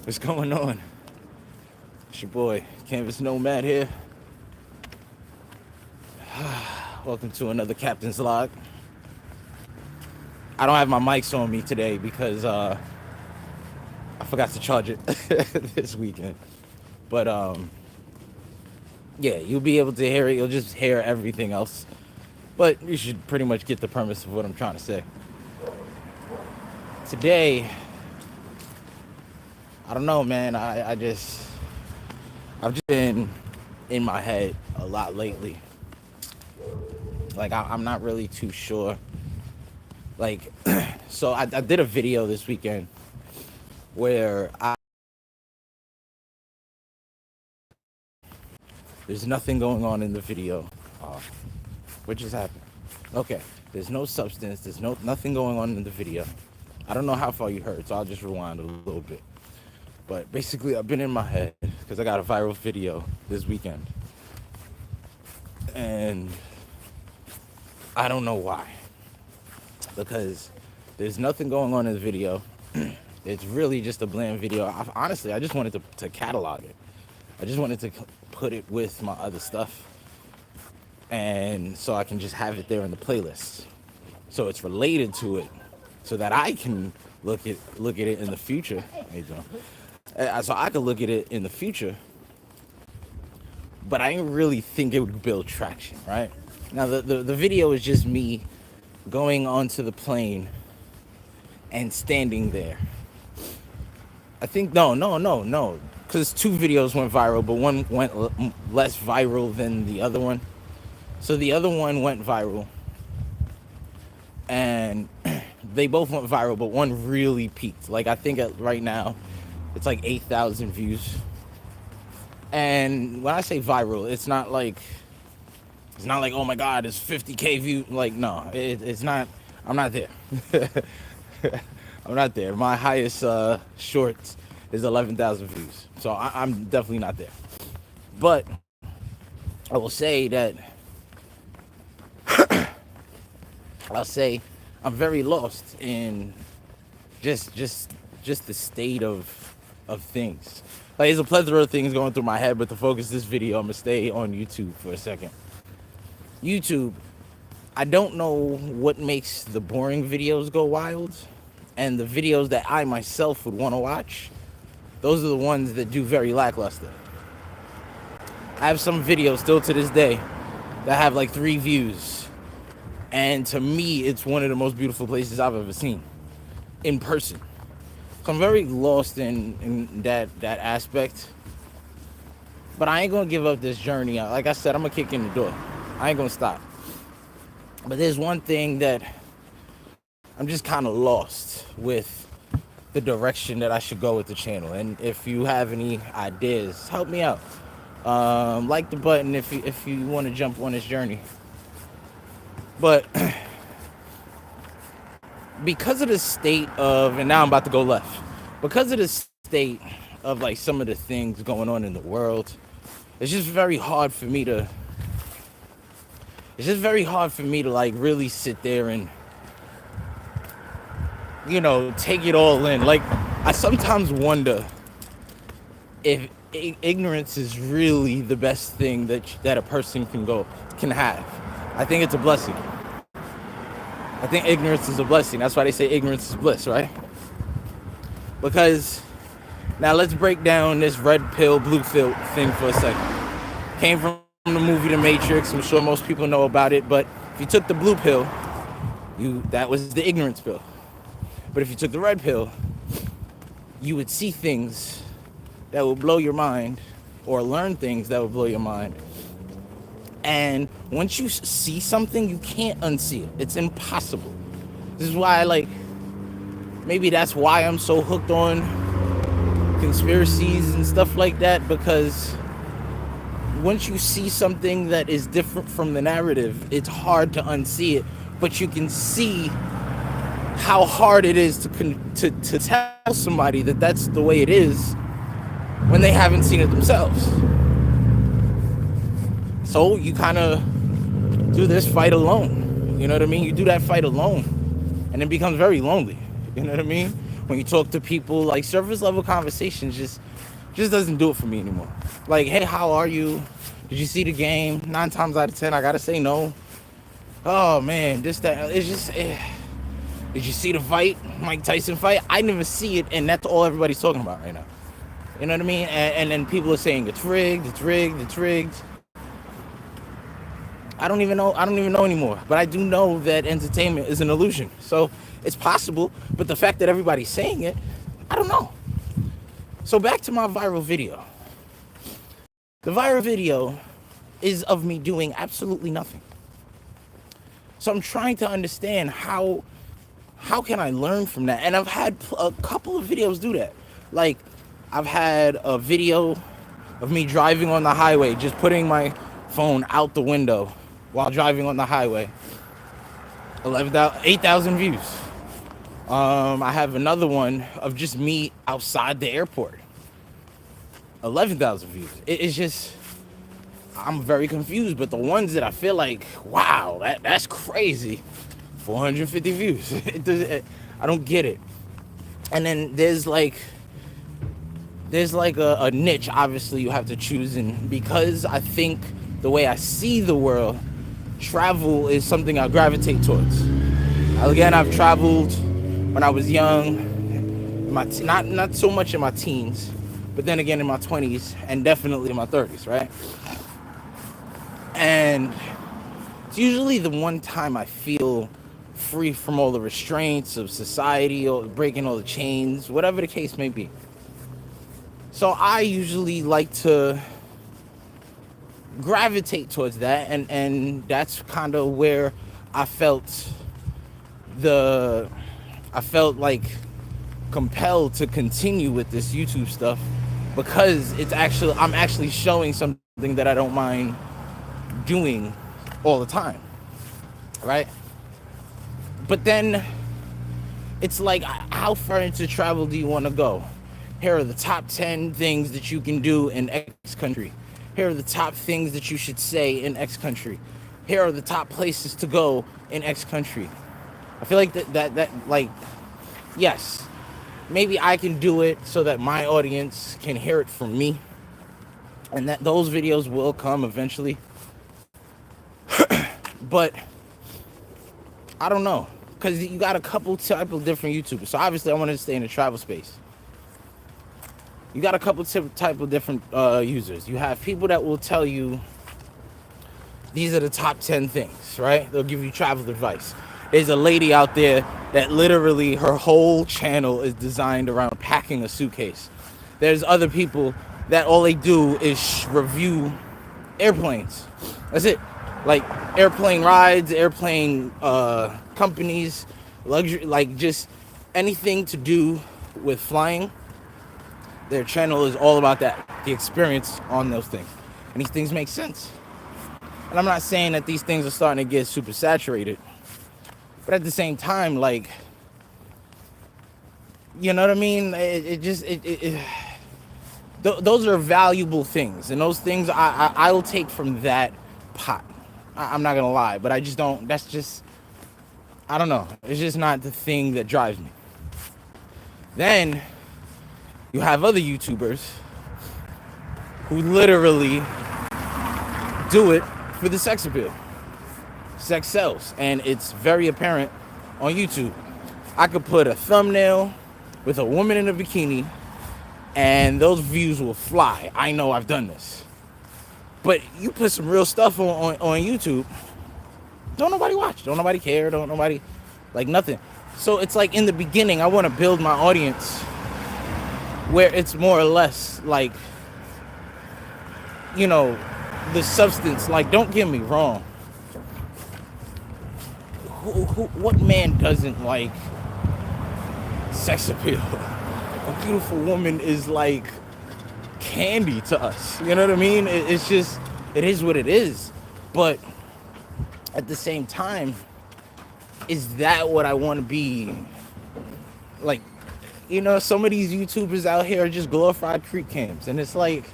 What's going on? It's your boy, Canvas Nomad here. Welcome to another Captain's Log. I don't have my mics on me today because I forgot to charge it this weekend. But yeah, you'll be able to hear it. You'll just hear everything else. But you should pretty much get the premise of what I'm trying to say. Today, I don't know, man. I've just been in my head a lot lately. Like I'm not really too sure. Like, so I did a video this weekend where there's nothing going on in the video. What just happened? Okay, there's no substance. There's nothing going on in the video. I don't know how far you heard, so I'll just rewind a little bit. But basically, I've been in my head because I got a viral video this weekend. And I don't know why. Because there's nothing going on in the video. It's really just a bland video. Honestly, I just wanted to catalog it. I just wanted to put it with my other stuff. And so I can just have it there in the playlist. So it's related to it. So that I can look at it in the future. Hey, John. So I could look at it in the future, but I didn't really think it would build traction, right? Now, the video is just me going onto the plane and standing there. I think, no, because two videos went viral, but one went less viral than the other one. So the other one went viral, and they both went viral, but one really peaked. Like, I think right now, it's like 8,000 views. And when I say viral, it's not like, oh my God, it's 50K views. Like, no, it's not. I'm not there. I'm not there. My highest short is 11,000 views. So I'm definitely not there. But I will say that I'm very lost in just the state of things. Like, there's a plethora of things going through my head, but to focus this video, I'm gonna stay on YouTube for a second. YouTube, I don't know what makes the boring videos go wild, and the videos that I myself would want to watch, those are the ones that do very lackluster. I have some videos still to this day that have like 3 views, and to me, it's one of the most beautiful places I've ever seen in person. So I'm very lost in that aspect. But I ain't gonna give up this journey. Like I said, I'm gonna kick in the door. I ain't gonna stop. But there's one thing that I'm just kind of lost with the direction that I should go with the channel. And if you have any ideas, help me out. Like the button if you want to jump on this journey. But because of the state of, and now I'm about to go left, because of the state of like some of the things going on in the world, it's just very hard for me to like really sit there and, you know, take it all in. Like, I sometimes wonder if ignorance is really the best thing that a person can have. I think it's a blessing. I think ignorance is a blessing. That's why they say ignorance is bliss, right? Because now let's break down this red pill, blue pill thing for a second. Came from the movie The Matrix. I'm sure most people know about it. But if you took the blue pill, that was the ignorance pill. But if you took the red pill, you would see things that will blow your mind, or learn things that will blow your mind. And once you see something, you can't unsee it. It's impossible. This is why, like, maybe that's why I'm so hooked on conspiracies and stuff like that, because once you see something that is different from the narrative, it's hard to unsee it, but you can see how hard it is to tell somebody that that's the way it is when they haven't seen it themselves. So you kind of do this fight alone. You know what I mean? You do that fight alone, and it becomes very lonely. You know what I mean? when you talk to people, like surface level conversations just doesn't do it for me anymore. Like, hey, how are you? Did you see the game? 9 times out of 10, I gotta say no. Oh man, this that it's just. Did you see the fight, Mike Tyson fight? I didn't see it, and that's all everybody's talking about right now. You know what I mean? And then people are saying it's rigged, it's rigged, it's rigged. I don't even know anymore. But I do know that entertainment is an illusion. So it's possible, but the fact that everybody's saying it, I don't know. So back to my viral video. The viral video is of me doing absolutely nothing. So I'm trying to understand how can I learn from that? And I've had a couple of videos do that. Like, I've had a video of me driving on the highway, just putting my phone out the window while driving on the highway. 8,000 views. I have another one of just me outside the airport. 11,000 views. It's just, I'm very confused. But the ones that I feel like, wow, that's crazy. 450 views. I don't get it. And then there's like a niche, obviously, you have to choose. And because I think the way I see the world, travel is something I gravitate towards. Again, I've traveled when I was young, not so much in my teens, but then again in my 20s and definitely in my 30s, right? And it's usually the one time I feel free from all the restraints of society or breaking all the chains, whatever the case may be. So I usually like to gravitate towards that, and that's kind of where I felt like compelled to continue with this YouTube stuff, because I'm actually showing something that I don't mind doing all the time, right? But then it's like, how far into travel do you want to go? Here are the top 10 things that you can do in X country. Here are the top things that you should say in X country. Here are the top places to go in X country. I feel like that like, yes, maybe I can do it so that my audience can hear it from me, and that those videos will come eventually. But I don't know, because you got a couple type of different YouTubers. So obviously I wanted to stay in the travel space. You got a couple type of different users. You have people that will tell you these are the top 10 things, right? They'll give you travel advice. There's a lady out there that literally her whole channel is designed around packing a suitcase. There's other people that all they do is review airplanes. That's it. Like airplane rides, airplane companies, luxury, like just anything to do with flying. Their channel is all about that, the experience on those things. And these things make sense. And I'm not saying that these things are starting to get super saturated, but at the same time, like, you know what I mean? Those are valuable things, and those things I will take from that pot. I'm not gonna lie, but I just don't. That's just, I don't know. It's just not the thing that drives me. Then you have other YouTubers who literally do it for the sex appeal. Sex sells, and it's very apparent on YouTube. I could put a thumbnail with a woman in a bikini, and those views will fly. I know, I've done this. But you put some real stuff on YouTube, don't nobody watch, don't nobody care, don't nobody, like, nothing. So it's like, in the beginning, I want to build my audience where it's more or less like, you know, the substance. Like, don't get me wrong. What man doesn't like sex appeal? A beautiful woman is like candy to us. You know what I mean? It's just, it is what it is. But at the same time, is that what I want to be? Like, you know, some of these YouTubers out here are just glorified creep cams, and it's like,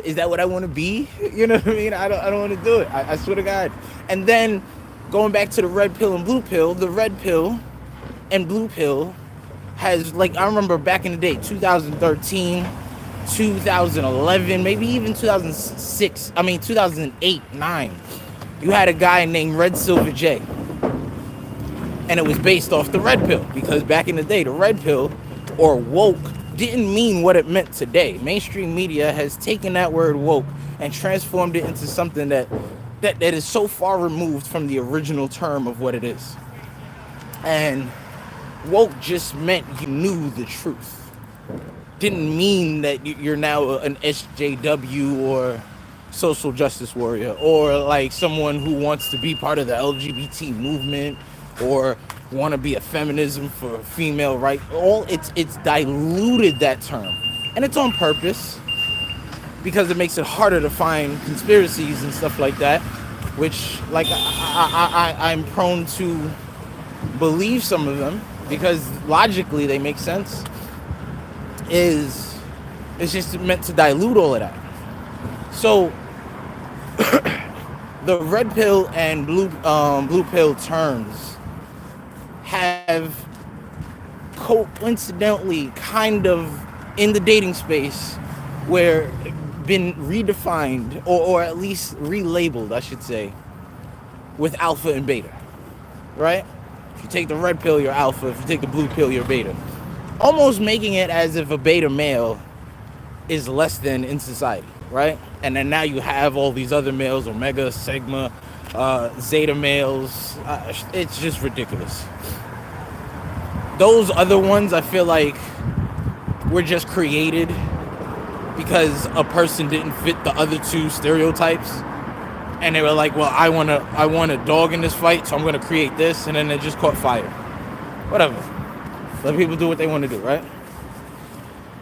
is that what I want to be? You know what I mean? I don't want to do it. I swear to God. And then going back to the red pill and blue pill, the red pill and blue pill has, like, I remember back in the day, 2013, 2011, maybe even 2006, 2008, 9, you had a guy named Red Silver J. And it was based off the red pill, because back in the day, the red pill, or woke, didn't mean what it meant today. Mainstream media has taken that word woke and transformed it into something that is so far removed from the original term of what it is. And woke just meant you knew the truth. Didn't mean that you're now an SJW or social justice warrior, or like someone who wants to be part of the LGBT movement, or want to be a feminism for female right. It's diluted that term, and it's on purpose, because it makes it harder to find conspiracies and stuff like that, which, like, I'm prone to believe some of them because logically they make sense. It's just meant to dilute all of that. So the red pill and blue pill terms have coincidentally kind of in the dating space where been redefined, or at least relabeled, I should say, with alpha and beta, right? If you take the red pill, you're alpha. If you take the blue pill, you're beta. Almost making it as if a beta male is less than in society, right? And then now you have all these other males, omega, sigma, zeta males. It's just ridiculous. Those other ones, I feel like, were just created because a person didn't fit the other two stereotypes, and they were like, well, I want a dog in this fight, so I'm going to create this, and then it just caught fire. Whatever. Let people do what they want to do, right?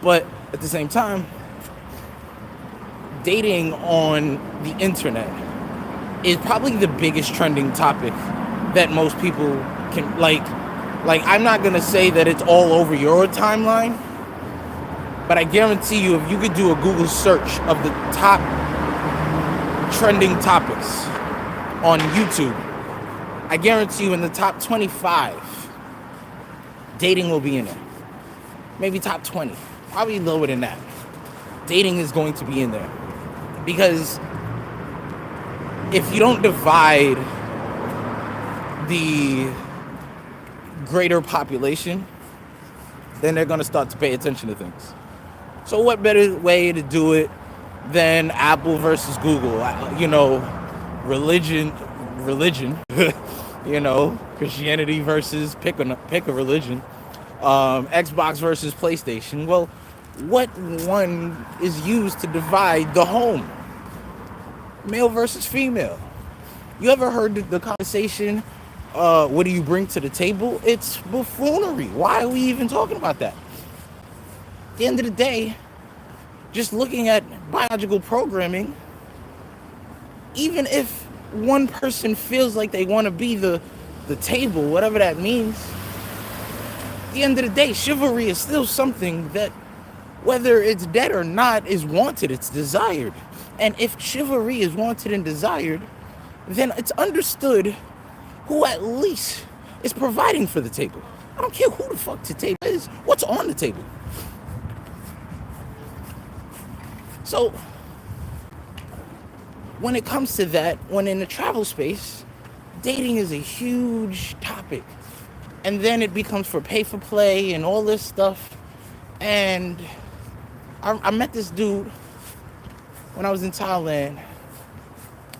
But at the same time, dating on the internet is probably the biggest trending topic that most people can, like, I'm not going to say that it's all over your timeline, but I guarantee you, if you could do a Google search of the top trending topics on YouTube, I guarantee you in the top 25, dating will be in there. Maybe top 20, probably lower than that. Dating is going to be in there. Because if you don't divide the greater population, then they're going to start to pay attention to things. So what better way to do it than Apple versus Google? Religion, Christianity versus pick a religion. Xbox versus PlayStation. Well, what one is used to divide the home? Male versus female. You ever heard the conversation, what do you bring to the table? It's buffoonery. Why are we even talking about that? At the end of the day, just looking at biological programming, even if one person feels like they want to be the table, whatever that means, at the end of the day, chivalry is still something that, whether it's dead or not, is wanted, it's desired. And if chivalry is wanted and desired, then it's understood who at least is providing for the table. I don't care who the fuck the table is, what's on the table. So, when it comes to that, when in the travel space, dating is a huge topic. And then it becomes for pay for play and all this stuff. And I met this dude when I was in Thailand,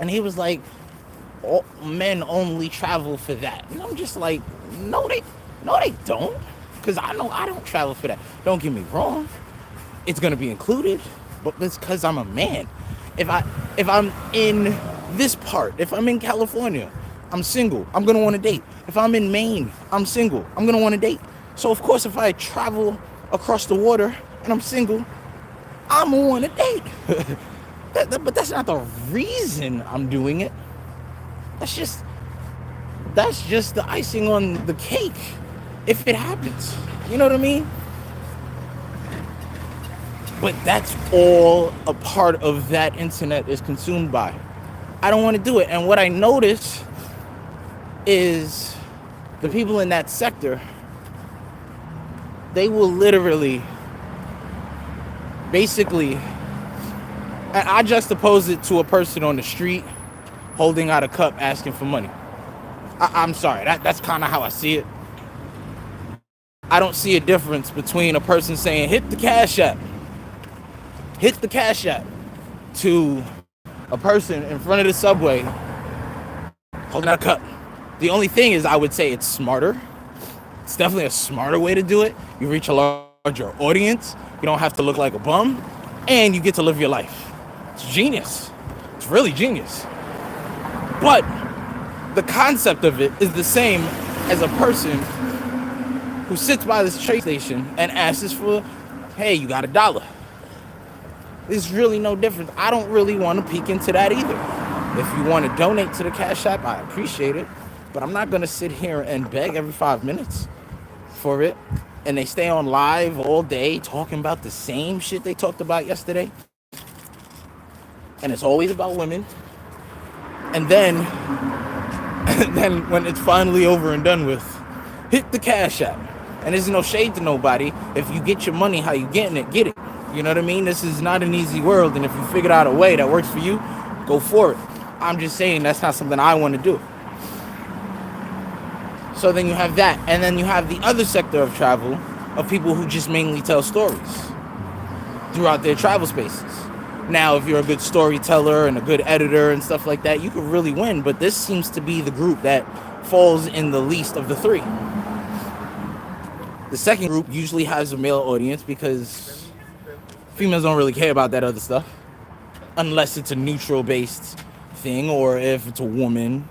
and he was like, men only travel for that. And I'm just like, no they don't, because I know I don't travel for that. Don't get me wrong, it's gonna be included, but it's because I'm a man. If I'm in this part, if I'm in California, I'm single, I'm gonna want to date. If I'm in Maine, I'm single, I'm gonna want to date. So of course, if I travel across the water and I'm single, I'm gonna want to date. But that's not the reason I'm doing it. That's just the icing on the cake, if it happens. You know what I mean? But that's all a part of that internet is consumed by. I don't want to do it. And what I notice is the people in that sector, they will literally, basically, and I juxtapose it to a person on the street holding out a cup asking for money. I'm sorry, that's kind of how I see it. I don't see a difference between a person saying, hit the cash app, to a person in front of the subway holding out a cup. The only thing is, I would say it's smarter. It's definitely a smarter way to do it. You reach a larger audience. You don't have to look like a bum. And you get to live your life. It's genius. It's really genius. But the concept of it is the same as a person who sits by this train station and asks for, hey, you got $1. There's really no difference. I don't really want to peek into that either. If you want to donate to the Cash App, I appreciate it. But I'm not going to sit here and beg every 5 minutes for it. And they stay on live all day talking about the same shit they talked about yesterday. And it's always about women. And then when it's finally over and done with, hit the Cash App. And there's no shade to nobody. If you get your money, how you getting it, get it. You know what I mean? This is not an easy world. And if you figured out a way that works for you, go for it. I'm just saying that's not something I want to do. So then you have that. And then you have the other sector of travel of people who just mainly tell stories throughout their travel spaces. Now, if you're a good storyteller and a good editor and stuff like that, you could really win. But this seems to be the group that falls in the least of the three. The second group usually has a male audience because females don't really care about that other stuff. Unless it's a neutral-based thing, or if it's a woman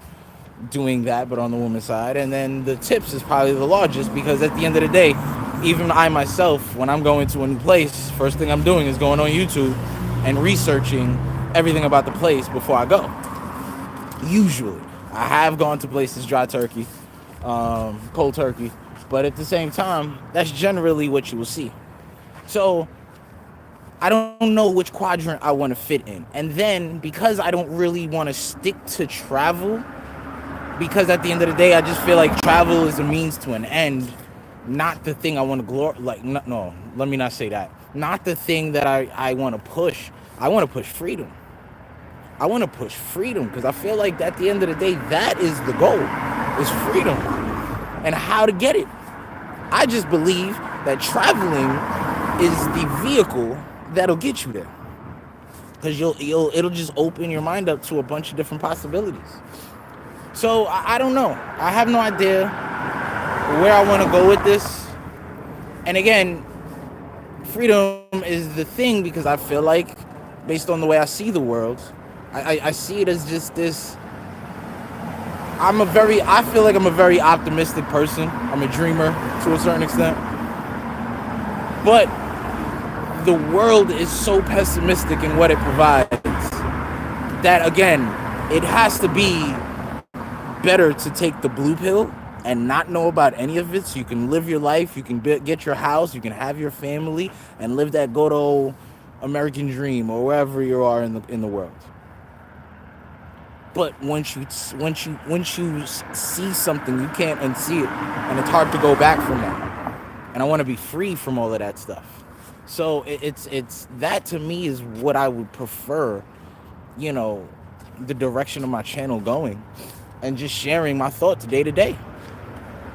doing that, but on the woman's side. And then the tips is probably the largest, because at the end of the day, even I myself, when I'm going to a new place, first thing I'm doing is going on YouTube and researching everything about the place before I go. Usually. I have gone to places dry turkey, cold turkey, but at the same time, that's generally what you will see. So I don't know which quadrant I want to fit in. And then, because I don't really want to stick to travel, because at the end of the day, I just feel like travel is a means to an end, not the thing I want to no, let me not say that. Not the thing that I want to push. I want to push freedom. I want to push freedom, because I feel like at the end of the day, that is the goal, is freedom. And how to get it. I just believe that traveling is the vehicle that'll get you there. Because it'll just open your mind up to a bunch of different possibilities. So I don't know. I have no idea where I want to go with this. And again, freedom is the thing, because I feel like, based on the way I see the world, I see it as just this. I feel like I'm a very optimistic person. I'm a dreamer to a certain extent. But the world is so pessimistic in what it provides that, again, it has to be better to take the blue pill and not know about any of it, so you can live your life, you can get your house, you can have your family, and live that good old American dream, or wherever you are in the world. But once you see something, you can't unsee it, and it's hard to go back from that. And I want to be free from all of that stuff. So it's that, to me, is what I would prefer, the direction of my channel going, and just sharing my thoughts day to day,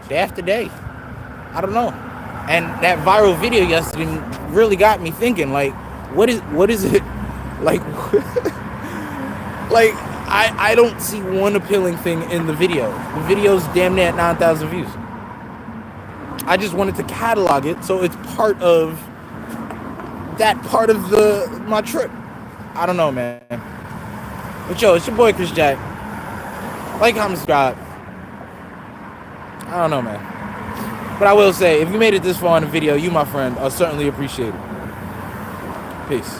day after day. I don't know. And that viral video yesterday really got me thinking, like, what is it like? Like, I don't see one appealing thing in the video. The video's damn near at 9,000 views. I just wanted to catalog it, so it's part of my trip. I don't know, man. But yo, it's your boy Chris Jack. Like, comment, subscribe. I don't know, man. But I will say, if you made it this far in the video, you, my friend, are certainly appreciated. Peace.